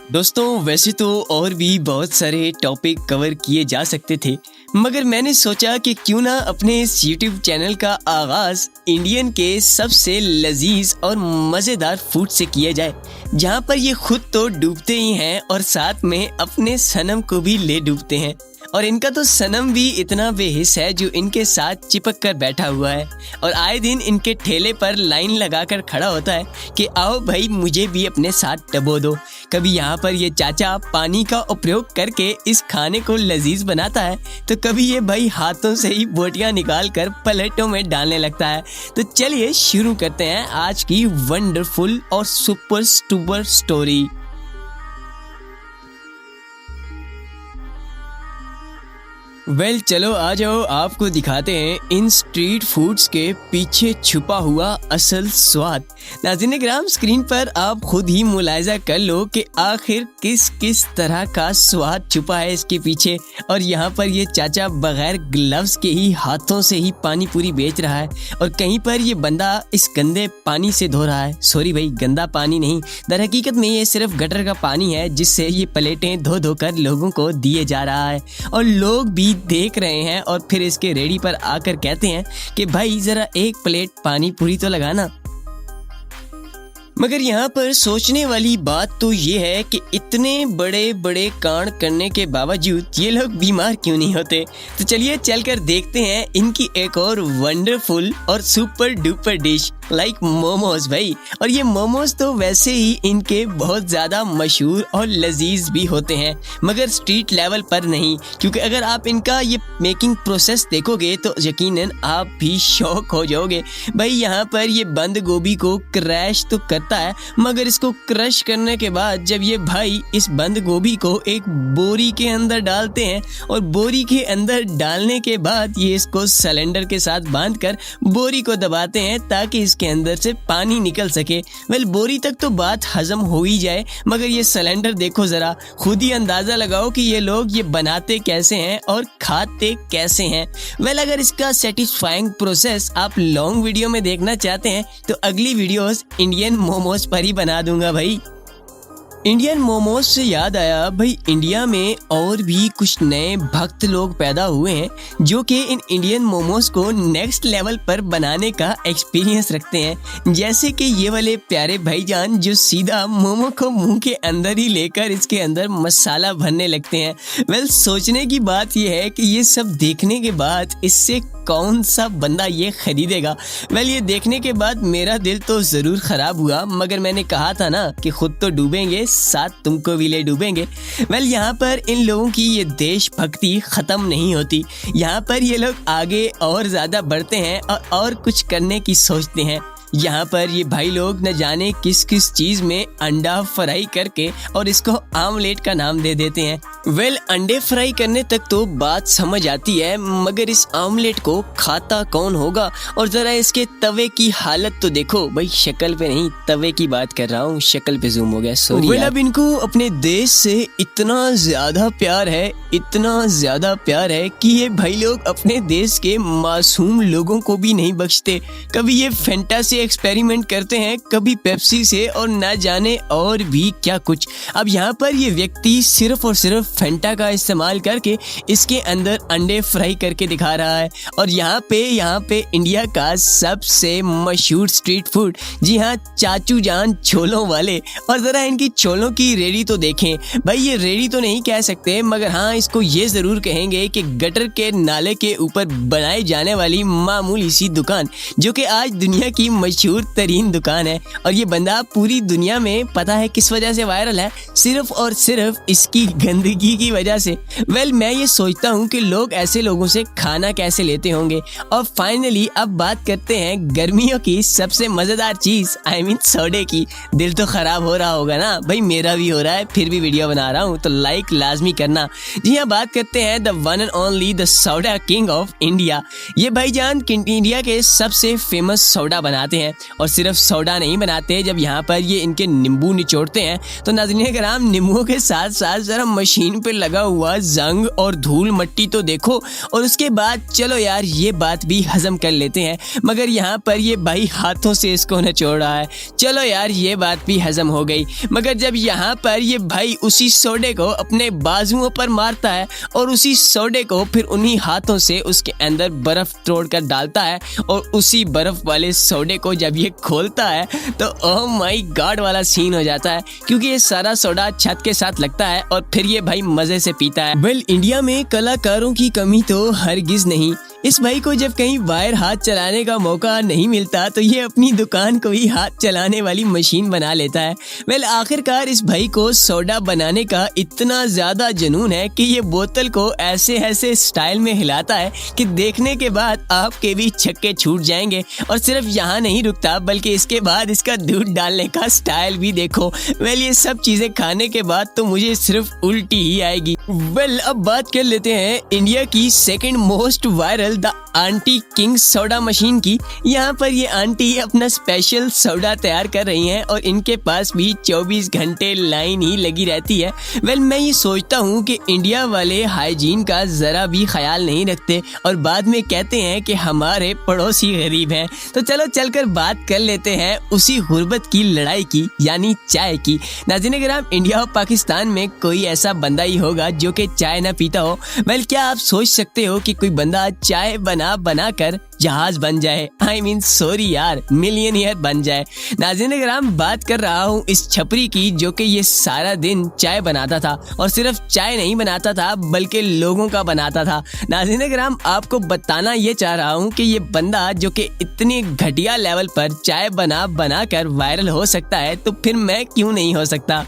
दोस्तों वैसे तो और भी बहुत सारे टॉपिक कवर किए जा सकते थे, मगर मैंने सोचा कि क्यों ना अपने इस YouTube चैनल का आगाज़ इंडियन के सबसे लजीज और मज़ेदार फूड से किया जाए, जहां पर ये खुद तो डूबते ही हैं और साथ में अपने सनम को भी ले डूबते हैं। और इनका तो सनम भी इतना बेहिस है जो इनके साथ चिपक कर बैठा हुआ है और आए दिन इनके ठेले पर लाइन लगाकर खड़ा होता है कि आओ भाई मुझे भी अपने साथ डबो दो। कभी यहाँ पर ये चाचा पानी का उपयोग करके इस खाने को लजीज बनाता है, तो कभी ये भाई हाथों से ही बोटियाँ निकाल कर प्लेटों में डालने लगता है। तो चलिए शुरू करते हैं आज की वंडरफुल और सुपर स्टूपर स्टोरी। चलो आ जाओ, आपको दिखाते हैं इन स्ट्रीट फूड्स के पीछे छुपा हुआ असल स्वाद। नाज़रीन किराम, स्क्रीन पर आप खुद ही मुलाहिजा कर लो कि आखिर किस किस तरह का स्वाद छुपा है इसके पीछे। और यहाँ पर ये चाचा बगैर ग्लव्स के ही हाथों से ही पानी पूरी बेच रहा है और कहीं पर ये बंदा इस गंदे पानी से धो रहा है। सॉरी भाई, गंदा पानी नहीं, दर हकीकत में ये सिर्फ गटर का पानी है जिससे ये प्लेटें धो धो कर लोगों को दिए जा रहा है और लोग भी देख रहे हैं और फिर इसके रेडी पर आकर कहते हैं कि भाई जरा एक प्लेट पानी पूरी तो लगाना। मगर यहाँ पर सोचने वाली बात तो ये है कि इतने बड़े बड़े कांड करने के बावजूद ये लोग बीमार क्यों नहीं होते। तो चलिए चलकर देखते हैं इनकी एक और वंडरफुल और super duper dish like momos भाई। और ये मोमोज तो वैसे ही इनके बहुत ज़्यादा मशहूर और लजीज भी होते हैं, मगर स्ट्रीट लेवल पर नहीं, क्योंकि अगर आप इनका ये मेकिंग प्रोसेस देखोगे तो यकीनन आप भी शॉक हो जाओगे। भाई यहाँ पर ये बंद गोभी को क्रैश तो करता है, मगर इसको क्रश करने के बाद जब ये भाई इस बंद गोभी को एक बोरी के अंदर डालते हैं और बोरी के अंदर डालने के बाद ये इसको सिलेंडर के साथ बांधकर बोरी को दबाते हैं ताकि इसके अंदर से पानी निकल सके। बोरी तक तो बात हजम हो ही जाए, मगर ये सिलेंडर देखो जरा, खुद ही अंदाजा लगाओ कि ये लोग ये बनाते कैसे हैं और खाते कैसे हैं। अगर इसका सेटिस्फाइंग प्रोसेस आप लॉन्ग वीडियो में देखना चाहते हैं तो अगली वीडियोस इंडियन मोमोज पर ही बना दूंगा भाई। इंडियन मोमोज से याद आया भाई, इंडिया में और भी कुछ नए भक्त लोग पैदा हुए हैं जो कि इन इंडियन मोमोज को नेक्स्ट लेवल पर बनाने का एक्सपीरियंस रखते हैं। जैसे कि ये वाले प्यारे भाईजान जो सीधा मोमो को मुंह के अंदर ही लेकर इसके अंदर मसाला भरने लगते हैं। सोचने की बात यह है कि ये सब देखने के बाद इससे कौन सा बंदा ये खरीदेगा। ये देखने के बाद मेरा दिल तो ज़रूर ख़राब हुआ, मगर मैंने कहा था ना कि खुद तो डूबेंगे साथ तुमको भी ले डूबेंगे। यहाँ पर इन लोगों की ये देशभक्ति ख़त्म नहीं होती। यहाँ पर ये लोग आगे और ज़्यादा बढ़ते हैं और कुछ करने की सोचते हैं। यहाँ पर ये भाई लोग न जाने किस किस चीज़ में अंडा फ्राई करके और इसको आमलेट का नाम दे देते हैं। अंडे फ्राई करने तक तो बात समझ आती है, मगर इस आमलेट को खाता कौन होगा। और ज़रा इसके तवे की हालत तो देखो भाई, शक्ल पे नहीं तवे की बात कर रहा हूँ, शक्ल पे जूम हो गया, सॉरी। अब इनको अपने देश से इतना ज़्यादा प्यार है, इतना ज़्यादा प्यार है कि ये भाई लोग अपने देश के मासूम लोगों को भी नहीं बख्शते। कभी ये फेंटा से एक्सपेरिमेंट करते हैं, कभी पेप्सी से और ना जाने और भी क्या कुछ। अब यहाँ पर ये व्यक्ति सिर्फ और सिर्फ फेंटा का इस्तेमाल करके इसके अंदर अंडे फ्राई करके दिखा रहा है। और यहाँ पे इंडिया का सबसे मशहूर स्ट्रीट फूड, जी हाँ, चाचू जान छोलों वाले। और ज़रा इनकी छोलों की रेडी तो देखें भाई, ये रेडी तो नहीं कह सकते, मगर हाँ इसको ये ज़रूर कहेंगे कि गटर के नाले के ऊपर बनाई जाने वाली मामूली सी दुकान, जो कि आज दुनिया की मशहूर तरीन दुकान है। और ये बंदा पूरी दुनिया में पता है किस वजह से वायरल है, सिर्फ और सिर्फ इसकी गंदगी की वजह से। मैं ये सोचता हूँ कि लोग ऐसे लोगों से खाना कैसे लेते होंगे। और फाइनली अब बात करते हैं गर्मियों की सबसे मज़ेदार चीज़, आई मीन सोडे की। दिल तो ख़राब हो रहा होगा ना भाई, मेरा भी हो रहा है, फिर भी वीडियो बना रहा हूँ तो लाइक लाजमी करना। जी हाँ, बात करते हैं the one and only the soda king of India. ये भाईजान इंडिया के सबसे फेमस सोडा बनाते हैं और सिर्फ सोडा नहीं बनाते, जब यहाँ पर ये इनके नींबू निचोड़ते हैं तो नाज़रीन किराम, नींबुओं के साथ साथ ज़रा मशीन मशीन पे लगा हुआ जंग और धूल मट्टी तो देखो, और उसके बाद चलो यार ये बात भी हजम कर लेते हैं, मगर यहाँ पर ये भाई हाथों से इसको निचोड़ रहा है। चलो यार ये बात भी हजम हो गई, मगर जब यहाँ पर ये भाई उसी सोडे को अपने बाजुओं पर मारता है और उसी सोडे को फिर उन्हीं हाथों से उसके अंदर बर्फ तोड़ कर डालता है, और उसी बर्फ वाले सोडे को जब ये खोलता है तो ओह माय गॉड वाला सीन हो जाता है, क्योंकि ये सारा सोडा छत के साथ लगता है और फिर ये भाई मजे से पीता है। वेल, इंडिया में कलाकारों की कमी तो हरगिज नहीं। इस भाई को जब कहीं बाहर हाथ चलाने का मौका नहीं मिलता तो ये अपनी दुकान को ही हाथ चलाने वाली मशीन बना लेता है। वेल, आखिरकार इस भाई को सोडा बनाने का इतना ज्यादा जुनून है कि ये बोतल को ऐसे ऐसे स्टाइल में हिलाता है कि देखने के बाद आपके भी छक्के छूट जाएंगे। और सिर्फ यहाँ नहीं रुकता, बल्कि इसके बाद इसका दूध डालने का स्टाइल भी देखो। वेल, ये सब चीजें खाने के बाद तो मुझे सिर्फ उल्टी ही आएगी। वेल, अब बात कर लेते हैं इंडिया की second most viral the aunty king soda machine की। यहाँ पर ये आंटी अपना स्पेशल सोडा तैयार कर रही हैं और इनके पास भी 24 घंटे लाइन ही लगी रहती है। वेल, मैं ये सोचता हूँ कि इंडिया वाले हाइजीन का जरा भी ख्याल नहीं रखते और बाद में कहते हैं कि हमारे पड़ोसी गरीब हैं। तो चलो चलकर बात कर लेते हैं उसी गुर्बत की लड़ाई की, यानी चाय की। नाज़रीन किराम, इंडिया और पाकिस्तान में कोई ऐसा बंदा ही होगा जो कि चाय ना पीता हो। वेल, क्या आप सोच सकते हो कि कोई बंदा चाय बना कर जहाज बन जाए? आई मीन सॉरी यार, मिलियनियर बन जाए। नाज़रीन किराम, बात कर रहा हूँ इस छपरी की जो कि ये सारा दिन चाय बनाता था, और सिर्फ चाय नहीं बनाता था बल्कि लोगों का बनाता था। नाज़रीन किराम, आपको बताना ये चाह रहा हूँ कि ये बंदा जो कि इतनी घटिया लेवल पर चाय बना कर वायरल हो सकता है, तो फिर मैं क्यों नहीं हो सकता?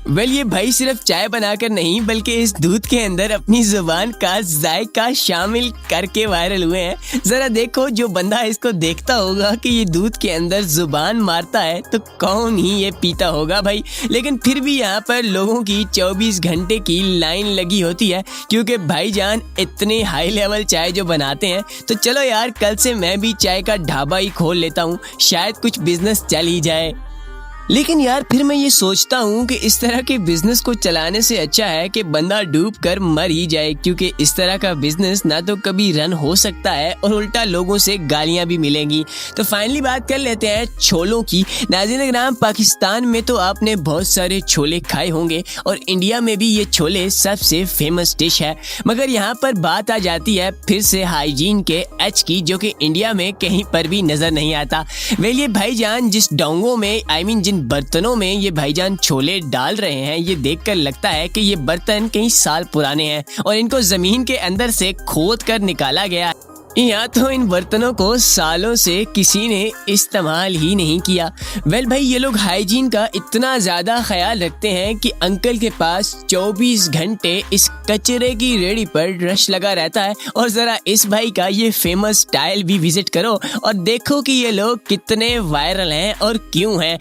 वेल, ये भाई सिर्फ चाय बनाकर नहीं बल्कि इस दूध के अंदर अपनी जुबान का जायका शामिल करके वायरल हुए हैं। जरा देखो, जो बंदा इसको देखता होगा कि ये दूध के अंदर जुबान मारता है तो कौन ही ये पीता होगा भाई। लेकिन फिर भी यहाँ पर लोगों की 24 घंटे की लाइन लगी होती है, क्योंकि भाईजान इतने हाई लेवल चाय जो बनाते हैं। तो चलो यार, कल से मैं भी चाय का ढाबा ही खोल लेता हूँ, शायद कुछ बिजनेस चल ही जाए। लेकिन यार फिर मैं ये सोचता हूँ कि इस तरह के बिजनेस को चलाने से अच्छा है कि बंदा डूब कर मर ही जाए, क्योंकि इस तरह का बिजनेस ना तो कभी रन हो सकता है और उल्टा लोगों से गालियां भी मिलेंगी। तो फाइनली बात कर लेते हैं छोलों की। नाज़रीन किराम, पाकिस्तान में तो आपने बहुत सारे छोले खाए होंगे और इंडिया में भी ये छोले सबसे फेमस डिश है, मगर यहाँ पर बात आ जाती है फिर से हाइजीन के एच की, जो कि इंडिया में कहीं पर भी नजर नहीं आता। वेल, ये भाईजान जिस डोंगों में आई मीन बर्तनों में ये भाईजान छोले डाल रहे हैं, ये देखकर लगता है कि ये बर्तन कई साल पुराने हैं और इनको जमीन के अंदर से खोद कर निकाला गया है। या तो इन बर्तनों को सालों से किसी ने इस्तेमाल ही नहीं किया। वेल भाई, ये लोग हाइजीन का इतना ज़्यादा ख्याल रखते हैं कि अंकल के पास 24 घंटे इस कचरे की रेडी पर रश लगा रहता है। और ज़रा इस भाई का ये फेमस स्टाइल भी विजिट करो और देखो कि ये लोग कितने वायरल हैं और क्यों हैं।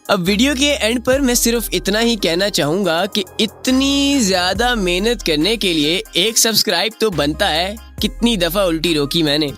अब वीडियो के एंड पर मैं सिर्फ इतना ही कहना चाहूँगा कि इतनी ज़्यादा मेहनत करने के लिए एक सब्सक्राइब तो बनता है। कितनी दफ़ा उल्टी रोकी मैंने।